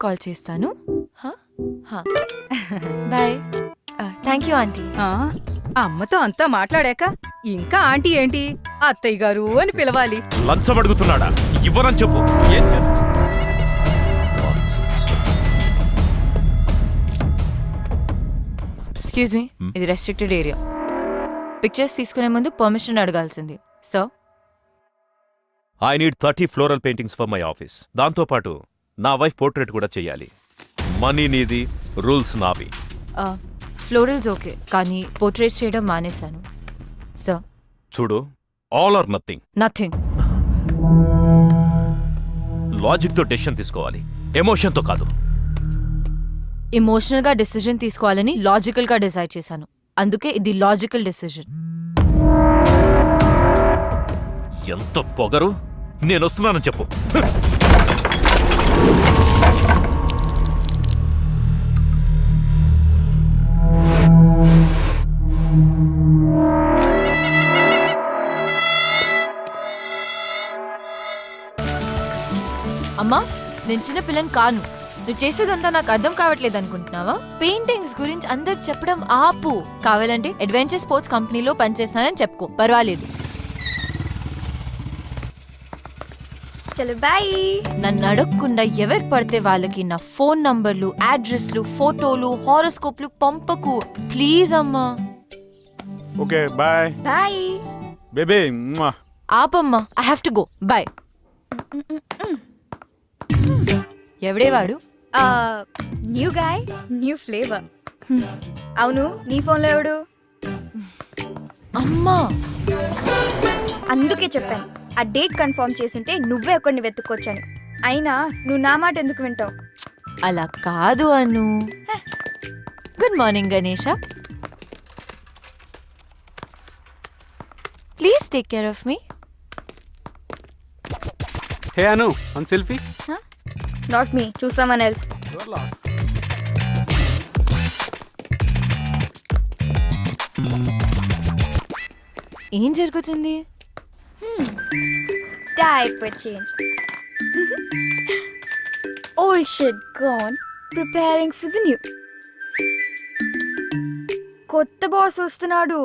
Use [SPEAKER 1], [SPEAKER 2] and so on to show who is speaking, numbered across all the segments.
[SPEAKER 1] Call చేస్తాను. Bye. Thank you aunty.
[SPEAKER 2] అమ్మతో అంతా మాట్లాడాక ఇంకా ఆంటీ ఏంటి అత్తయ్య గారు అని పిలవాలి.
[SPEAKER 3] లంచం అడుగుతున్నాడా? ఇవ్వరని చెప్పు. ఏం
[SPEAKER 1] ఎక్స్క్యూజ్ మీ, ఇది రెస్ట్రిక్టెడ్ ఏరియా. పిక్చర్స్ తీసుకునే ముందు పర్మిషన్ అడగాల్సింది. So
[SPEAKER 3] I need 30 floral paintings for my office. దాంతోపాటు నా వైఫ్ పోర్ట్రేట్ కూడా చెయ్యాలి. మనీ నీది, రూల్స్ నావి.
[SPEAKER 1] ఫ్లోరల్స్ ఓకే, కానీ పోర్ట్రేట్ చేయడం మానేశాను. సో
[SPEAKER 3] చూడు, ఆల్ ఆర్ నథింగ్.
[SPEAKER 1] నథింగ్.
[SPEAKER 3] లాజిక్తో డెసిషన్ తీసుకోవాలి, ఎమోషన్తో కాదు.
[SPEAKER 1] ఎమోషనల్గా డెసిజన్ తీసుకోవాలని లాజికల్గా డిసైడ్ చేశాను. అందుకే ఇది లాజికల్ డెసిజన్.
[SPEAKER 3] ఎంత పొగరు! నేనొస్తున్నానని చెప్పు.
[SPEAKER 1] అమ్మా, నేను చిన్న పిల్లని కాను. నువ్వు చేసేదంతా నాకు అర్థం కావట్లేదు అనుకుంటున్నావా? పెయింటింగ్స్ గురించి అందరికి చెప్పడం ఆపు. కావాలంటే అడ్వెంచర్ స్పోర్ట్స్ కంపెనీలో పనిచేస్తానని చెప్పుకో, పర్వాలేదు.
[SPEAKER 4] చలో బాయ్.
[SPEAKER 1] నన్ను అడగకుండా ఎవరు పడితే వాళ్ళకి నా ఫోన్ నంబర్లు, అడ్రస్లు, ఫోటోలు, హారోస్కోప్లు పంపకు ప్లీజ్ అమ్మా.
[SPEAKER 5] Okay bye
[SPEAKER 4] bye
[SPEAKER 5] baby.
[SPEAKER 1] ఆపమ్మా, I have to go. Bye. ఎవడేవాడు?
[SPEAKER 4] New guy, new flavour. అవును, నీ ఫోన్లో ఎవడు?
[SPEAKER 1] అమ్మా,
[SPEAKER 4] అందుకే చెప్పాను ఆ డేట్ కన్ఫర్మ్ చేసుంటే నువ్వే ఒకరిని వెతుక్కొచ్చని. అయినా నువ్వు నా మాట ఎందుకు వింటావు?
[SPEAKER 1] అలా కాదు Anu. Good morning Ganesha. Please take care of me.
[SPEAKER 5] Hey Anu, one selfie.
[SPEAKER 4] Not me, choose someone else.
[SPEAKER 1] ఏం జరుగుతుంది?
[SPEAKER 4] Diaper change. Old shit gone, preparing for the new. కొత్త బాస్ వస్తున్నాడు.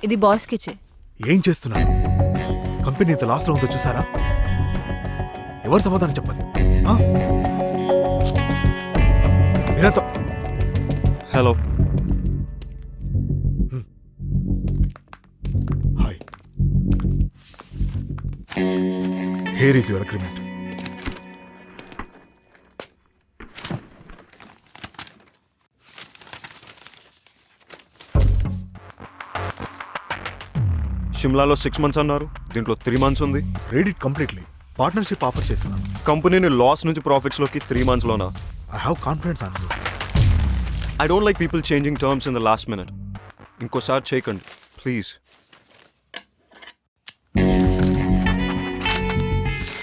[SPEAKER 1] ఇది బాస్ కిచే.
[SPEAKER 6] ఏం చేస్తున్నారు? కంపెనీ ఇంత లాస్ లో ఉందో చూసారా? ఎవరు సమాధానం చెప్పాలి?
[SPEAKER 7] Hello,
[SPEAKER 6] hi. Here is your agreement.
[SPEAKER 7] షిమ్లాలో 6 months అన్నారు, దీంట్లో 3 months ఉంది.
[SPEAKER 6] Read it completely. Partnership offer చేస్తున్నాను.
[SPEAKER 7] కంపెనీని లాస్ నుంచి ప్రాఫిట్స్లోకి 3 months లోనా?
[SPEAKER 6] I have confidence on you.
[SPEAKER 7] I don't like people changing terms in the last minute. ఇంకోసారి చేయకండి please.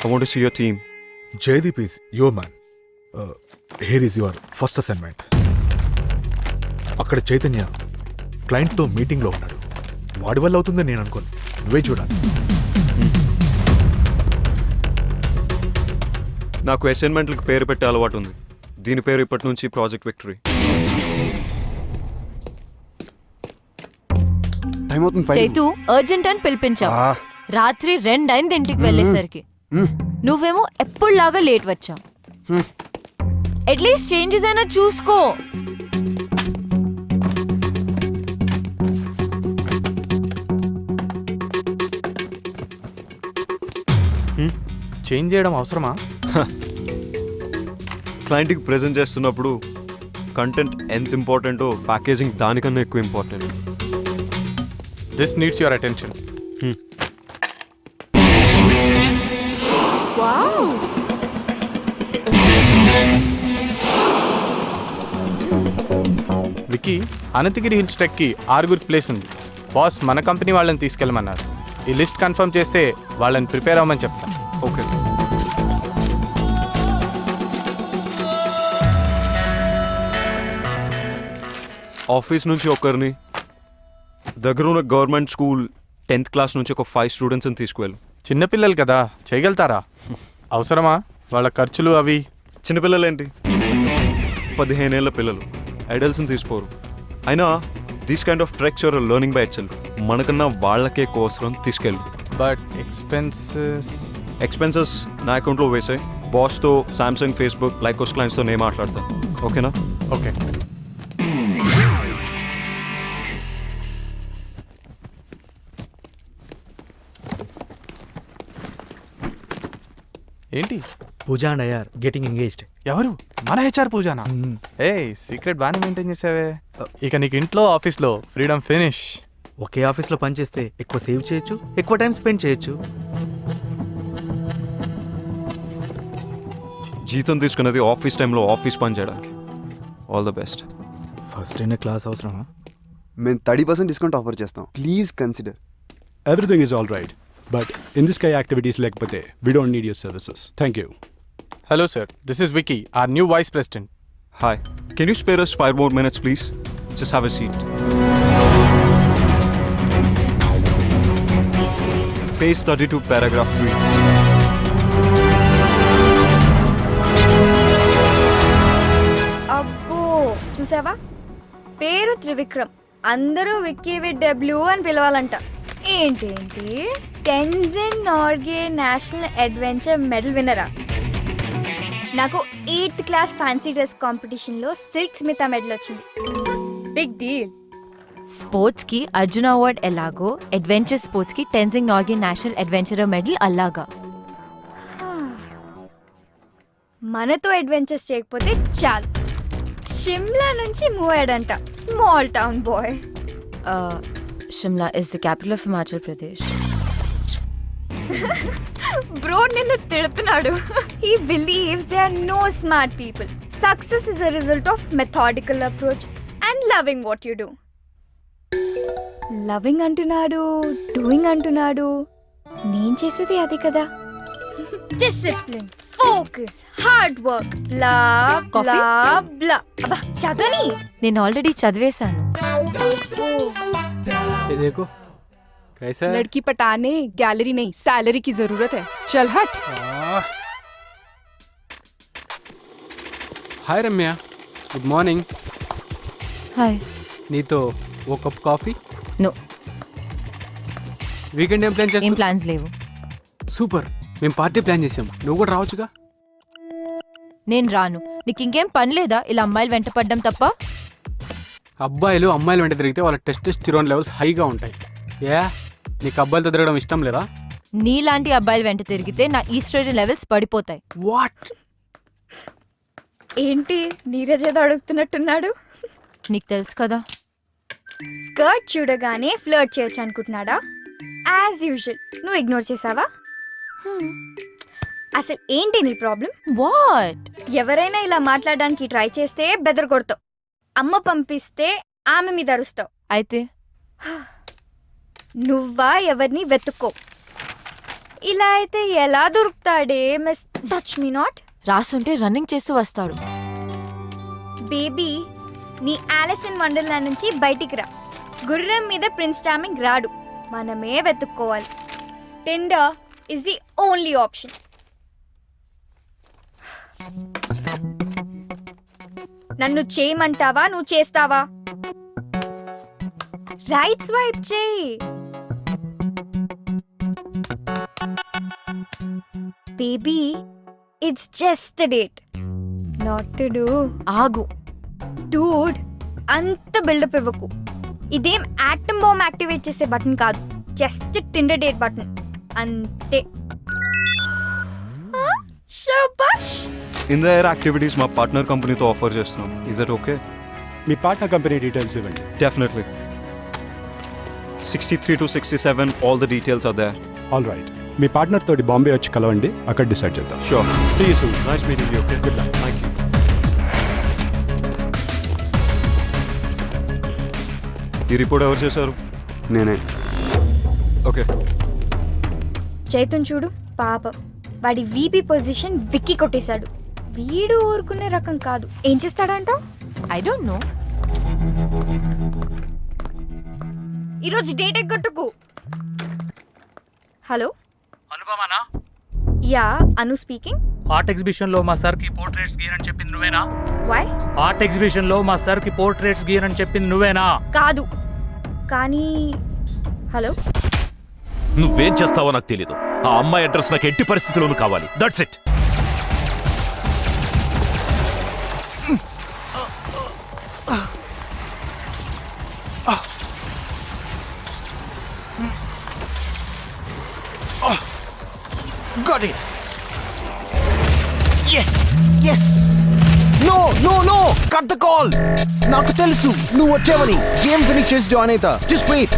[SPEAKER 7] I want to see your team.
[SPEAKER 6] Jaideep is your man. Here is your first assignment. అక్కడ చైతన్య క్లయింట్తో మీటింగ్లో ఉన్నాడు. వాడి వల్ల అవుతుందని నేను అనుకోను. నువ్వే చూడాలి.
[SPEAKER 7] నాకు అసైన్మెంట్లకు పేరు పెట్టే అలవాటు ఉంది. దీని పేరు ఇప్పటి నుంచి ప్రాజెక్ట్ విక్టరీ.
[SPEAKER 1] చైతు అర్జెంట్ అని పిలిపించావు. రాత్రి 2 అయింది ఇంటికి వెళ్ళేసరికి. నువ్వేమో ఎప్పుడులాగా లేట్ వచ్చావు. అట్లీస్ట్ చేంజెస్ అయినా చూసుకో.
[SPEAKER 5] చేంజ్ చేయడం అవసరమా?
[SPEAKER 7] క్లయింట్కి ప్రెజెంట్ చేస్తున్నప్పుడు కంటెంట్ ఎంత ఇంపార్టెంటో ప్యాకేజింగ్ దానికన్నా ఎక్కువ important.
[SPEAKER 5] This needs your attention. Vicky, Ananthagiri hills ట్రెక్కి 6 ప్లేస్ ఉంది. బాస్ మన కంపెనీ వాళ్ళని తీసుకెళ్ళమన్నారు. ఈ లిస్ట్ కన్ఫర్మ్ చేస్తే వాళ్ళని ప్రిపేర్ అవ్వమని చెప్తాను.
[SPEAKER 7] ఓకే. ఆఫీస్ నుంచి ఒకరిని, దగ్గర ఉన్న గవర్నమెంట్ స్కూల్ 10th క్లాస్ నుంచి ఒక 5 స్టూడెంట్స్ని తీసుకువెళ్ళు.
[SPEAKER 5] చిన్నపిల్లలు కదా, చేయగలుగుతారా? అవసరమా వాళ్ళ ఖర్చులు అవి?
[SPEAKER 7] చిన్నపిల్లలేంటి, 15 ఏళ్ళ పిల్లలు, ఐడల్స్ని తీసుకోరు. అయినా these kind of treks are learning by it self వాళ్ళకే ఎక్కువ అవసరం, తీసుకెళ్ళు.
[SPEAKER 5] బట్ ఎక్స్పెన్సెస్
[SPEAKER 7] నా అకౌంట్లో వేసాయి. బాస్తో, సామ్సంగ్, ఫేస్బుక్, లైకోస్ క్లయింట్స్తో నేను మాట్లాడతాను. ఓకేనా?
[SPEAKER 5] ఓకే. ఏంటి?
[SPEAKER 8] Pooja and Iyer getting engaged.
[SPEAKER 5] ఎవరు? మన హెచ్ఆర్ పూజానా? ఏ సీక్రెట్ బాగానే మెయింటైన్ చేసావే. ఇక నీకు ఇంట్లో ఆఫీస్లో ఫ్రీడమ్ ఫినిష్.
[SPEAKER 8] ఒకే ఆఫీస్లో పనిచేస్తే ఎక్కువ సేవ్ చేయొచ్చు, ఎక్కువ టైం స్పెండ్ చేయొచ్చు.
[SPEAKER 7] జీతం తీసుకున్నది ఆఫీస్ టైంలో ఆఫీస్ పని చేయడానికి. All the best.
[SPEAKER 8] ఫస్ట్ అయిన క్లాస్ అవసరమా?
[SPEAKER 9] మేము 30% డిస్కౌంట్ ఆఫర్ చేస్తాం. Please consider.
[SPEAKER 10] Everything is all right, but in this kind of activities lekapothe, we don't need your services. Thank you.
[SPEAKER 5] Hello sir, this is Vicky, our new vice president.
[SPEAKER 7] Hi, can you spare us 5 more minutes please? Just have a seat. Page 32 paragraph 3.
[SPEAKER 4] అబ్బో, చూసావా? పేరు త్రివిక్రమ్, అందరూ Vicky with W అని పిలవాలంట. ఏంటేంటి, Tenzing Norgay national adventure medal విన్నరా? నాకు 8th class fancy dress కాంపిటీషన్లో సిల్క్ స్మిత మెడల్ వచ్చింది. Big deal.
[SPEAKER 1] స్పోర్ట్స్ కి అర్జున అవార్డ్ ఎలాగో అడ్వెంచర్ స్పోర్ట్స్ కి Tenzing Norgay national adventurer medal అలాగా.
[SPEAKER 4] మనతో అడ్వెంచర్స్ చేయకపోతే చాలు. షిమ్లా నుంచి మూవ్ అయ్యాడంట, small town boy.
[SPEAKER 1] Shimla is the capital of Himachal Pradesh.
[SPEAKER 4] Bro నిన్ను తిడుతున్నాడు. He believes there are no smart people. Success is a result of methodical approach and loving what you do. Loving అంటున్నాడు, doing అంటున్నాడు. నేను చేసేది అది కదా. డిసిప్లిన్, ఫోకస్, హార్డ్ వర్క్, బ్లా బ్లా బ్లా. అబ్బా చదవని.
[SPEAKER 1] నేను ఆల్రెడీ చదివేశాను.
[SPEAKER 10] देखो कैसा है?
[SPEAKER 2] लड़की पटाने गैलरी नहीं, सैलरी की जरूरत है. चल हट.
[SPEAKER 10] हाय रम्या, गुड మార్నింగ్.
[SPEAKER 1] హాయ్.
[SPEAKER 10] నీతో ఓ కప్ కాఫీ?
[SPEAKER 1] నో,
[SPEAKER 10] వీకెండ్ ఏం ప్లాన్
[SPEAKER 1] ఏం
[SPEAKER 10] చేస్తావు?
[SPEAKER 1] ప్లాన్స్ లేవు.
[SPEAKER 10] సూపర్, మేము పార్టీ ప్లాన్ చేసాం, నువ్వు కూడా రావచ్చుగా.
[SPEAKER 1] నేను రాను. నీకు ఇంకేం పని లేదా ఇలా అమ్మాయిలు వెంట పడ్డం తప్ప?
[SPEAKER 10] అబ్బాయిలు అమ్మాయిలు వెంట తిరిగితే వాళ్ళ టెస్టోస్టెరాన్ లెవెల్స్ హైగా ఉంటాయి. ఏ నీకు అబ్బాయిలతో తిరగడం ఇష్టం లేదా?
[SPEAKER 1] నీలాంటి అబ్బాయిలు వెంట తిరిగితే నా ఈస్ట్రోజన్ లెవెల్స్ పడిపోతాయి.
[SPEAKER 10] వాట్?
[SPEAKER 4] ఏంటి నీరజ్ ఏదో అడుగుతున్నట్టున్నాడు.
[SPEAKER 1] నీకు తెలుసు కదా.
[SPEAKER 4] స్కర్ట్ చూడగానే ఫ్లర్ట్ చేయొచ్చు అనుకుంటున్నాడా? యాజ్ యూజువల్ నువ్వు ఇగ్నోర్ చేసావా? అసలు ఏంటి నీ ప్రాబ్లం?
[SPEAKER 1] వాట్?
[SPEAKER 4] ఎవరైనా ఇలా మాట్లాడడానికి ట్రై చేస్తే బెదర్ కొడతావు. అమ్మ పంపిస్తే ఆమె మీద అరుస్తావు.
[SPEAKER 1] అయితే
[SPEAKER 4] నువ్వా ఎవరిని వెతుక్కో. ఇలా అయితే ఎలా దొరుకుతాడే మిస్ టచ్ మీ నాట్?
[SPEAKER 1] రాసుంటే రన్నింగ్ చేస్తూ వస్తాడు.
[SPEAKER 4] బేబీ, నీ ఆలిస్ ఇన్ వండర్లాండ్ నుంచి బయటికి రా. గుర్రం మీద ప్రిన్స్ చార్మింగ్ రాడు, మనమే వెతుక్కోవాలి. Tinder is the only option. నన్ను చేయమంటావా, నువ్వు చేస్తావా? రైట్ స్వైప్ చేయి. Baby, it's just a date, not to do.
[SPEAKER 1] ఆగు.
[SPEAKER 4] డూడ్, అంత బిల్డప్ ఇవ్వకు. ఇదేం ఆటమ్ బాంబ్ యాక్టివేట్ చేసే బటన్ కాదు, జస్ట్ టిండర్ డేట్ బటన్ అంతే. శభాష్.
[SPEAKER 7] ఇన్ ద ఎయిర్ యాక్టివిటీస్ మా పార్ట్నర్ కంపెనీతో ఆఫర్ చేస్తున్నాం. Is that okay?
[SPEAKER 10] మీ పార్ట్నర్ కంపెనీ డీటెయిల్స్ ఇవ్వండి.
[SPEAKER 7] Definitely. 63 to 67 all the details are there.
[SPEAKER 10] All right, me partner తోటి బాంబే వచ్చి కలవండి, అక్కడ డిసైడ్ చేద్దాం.
[SPEAKER 7] Sure.
[SPEAKER 10] See you soon. Nice meeting you. Good luck.
[SPEAKER 7] Thank you. ఈ రిపోర్ట్ ఎవరు చేశారు?
[SPEAKER 9] నేనే.
[SPEAKER 7] ఓకే.
[SPEAKER 4] చైతన్ చూడు, పాపం వాడి వీపీ పొజిషన్ విక్కీ కొట్టేశాడు. వీడు ఊరుకునే రకం కాదు. ఏం చేస్తాడంట?
[SPEAKER 1] I don't know.
[SPEAKER 4] ఈరోజు డేట్ ఎగ్గొట్టుకు. హలో
[SPEAKER 11] అనుపమానా?
[SPEAKER 4] యా, అను స్పీకింగ్.
[SPEAKER 11] ఆర్ట్ ఎగ్జిబిషన్ లో మా సార్ కి పోర్ట్రేట్స్ గీయనని చెప్పింది నువ్వేనా?
[SPEAKER 4] వై?
[SPEAKER 11] ఆర్ట్ ఎగ్జిబిషన్ లో మా సార్ కి పోర్ట్రేట్స్ గీయనని చెప్పింది నువ్వేనా?
[SPEAKER 4] కాదు, కానీ హలో,
[SPEAKER 3] నువ్వేం చేస్తావో నాకు తెలీదు. ఆ అమ్మాయి అడ్రస్ నాకు ఎట్టి పరిస్థితుల్లోనూ కావాలి. That's it.
[SPEAKER 8] Got it. Yes. Yes. No, no, no. Cut the call. నాకు తెలుసు నువ్వు వచ్చావని. గేమ్ ఫినిష్ చేసి జాయిన్ అవుతా. Just wait.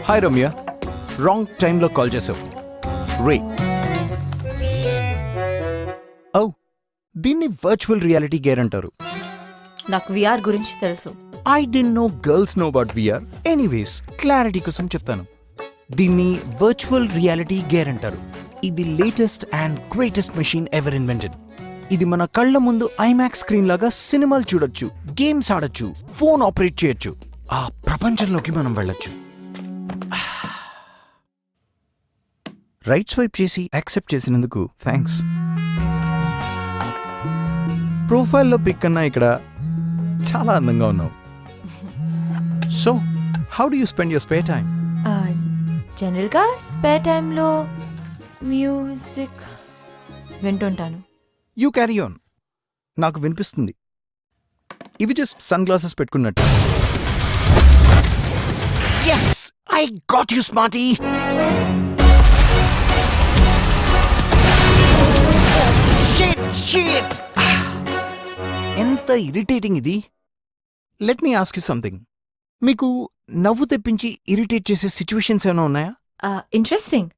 [SPEAKER 8] Hi Ramya, wrong టైంలో కాల్ చేసావు. రే ఓ, దీన్ని వర్చువల్ రియాలిటీ గేర్ అంటారు.
[SPEAKER 1] నాకు విఆర్ గురించి తెలుసు.
[SPEAKER 8] I didn't know girls know about VR. Anyways, clarity కోసం చెప్తాను. దీన్ని వర్చువల్ రియాలిటీ గేర్ అంటారు. ఇది latest and greatest machine ever invented. ఇది మన కళ్ళ ముందు ఐమాక్స్ స్క్రీన్ లాగా సినిమాలు చూడొచ్చు, గేమ్స్ ఆడొచ్చు, ఫోన్ ఆపరేట్ చేయొచ్చు. ఆ ప్రపంచంలోకి మనం వెళ్ళొచ్చు. రైట్ స్వైప్ చేసి యాక్సెప్ట్ చేసినందుకు థ్యాంక్స్. ప్రొఫైల్లో పిక్ కన్నా ఇక్కడ చాలా అందంగా ఉన్నావు. So how do you spend your spare time?
[SPEAKER 1] జనరల్గా స్పేర్ టైంలో మ్యూజిక్ వింటుంటాను.
[SPEAKER 8] You carry on. నాకు వినిపిస్తుంది. ఇవి జస్ట్ సన్ గ్లాసెస్ పెట్టుకున్నట్టు. Yes, I got you smarty. ఎంత ఇరిటేటింగ్ ఇది. Let me ask you something. మీకు నవ్వు తెప్పించి ఇరిటేట్ చేసే సిచ్యువేషన్స్ ఏమైనా ఉన్నాయా?
[SPEAKER 1] ఇంట్రెస్టింగ్.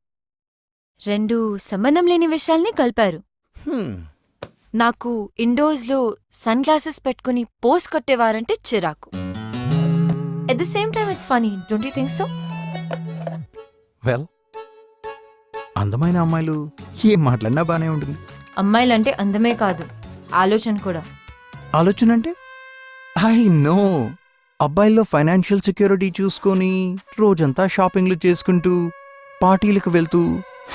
[SPEAKER 1] రెండు సంబంధం లేని విషయాల్ని కలిపారు. నాకు ఇండోర్స్లో సన్ గ్లాసెస్ పెట్టుకుని పోస్ కొట్టేవారంటే చిరాకు. At the same time it's funny, don't you think so?
[SPEAKER 8] Well, అందమైన అమ్మాయిలు ఏం మాట్లాడినా బానే ఉంటుంది.
[SPEAKER 1] అమ్మాయిలంటే అందమే కాదు, ఆలోచన కూడా.
[SPEAKER 8] ఆలోచన అంటే? I know. అబ్బాయిల్లో ఫైనాన్షియల్ సెక్యూరిటీ చూసుకొని రోజంతా షాపింగ్లు చేసుకుంటూ పార్టీలకు వెళ్తూ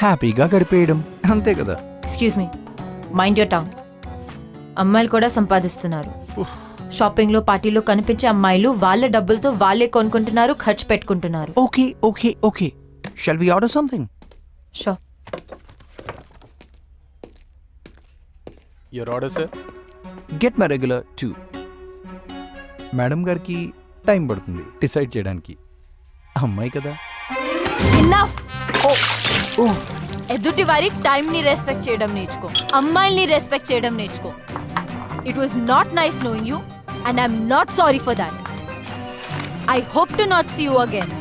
[SPEAKER 8] హ్యాపీగా గడిపేయడం, అంతే కదా.
[SPEAKER 1] Excuse me, mind your tongue. అమ్మాయిలు కూడా సంపాదిస్తున్నారు. షాపింగ్లో పార్టీలో కనిపించే అమ్మాయిలు వాళ్ళ డబ్బులతో వాళ్ళే కొనుక్కుంటున్నారు, ఖర్చు పెట్టుకుంటున్నారు.
[SPEAKER 8] Okay okay okay, shall we order something?
[SPEAKER 1] Show.
[SPEAKER 5] Your order sir.
[SPEAKER 8] Get my regular 2. Madam గారికి టైం పడుతుంది డిసైడ్ చేయడానికి. అమ్మాయి కదా.
[SPEAKER 1] ఇన్నఫ్. ఎదుటి వారి టైం ని రెస్పెక్ట్ చేయడం నేర్చుకో, అమ్మాయిల్ని రెస్పెక్ట్ చేయడం నేర్చుకో. It was not nice knowing you and I'm not sorry for that. I hope to not see you again.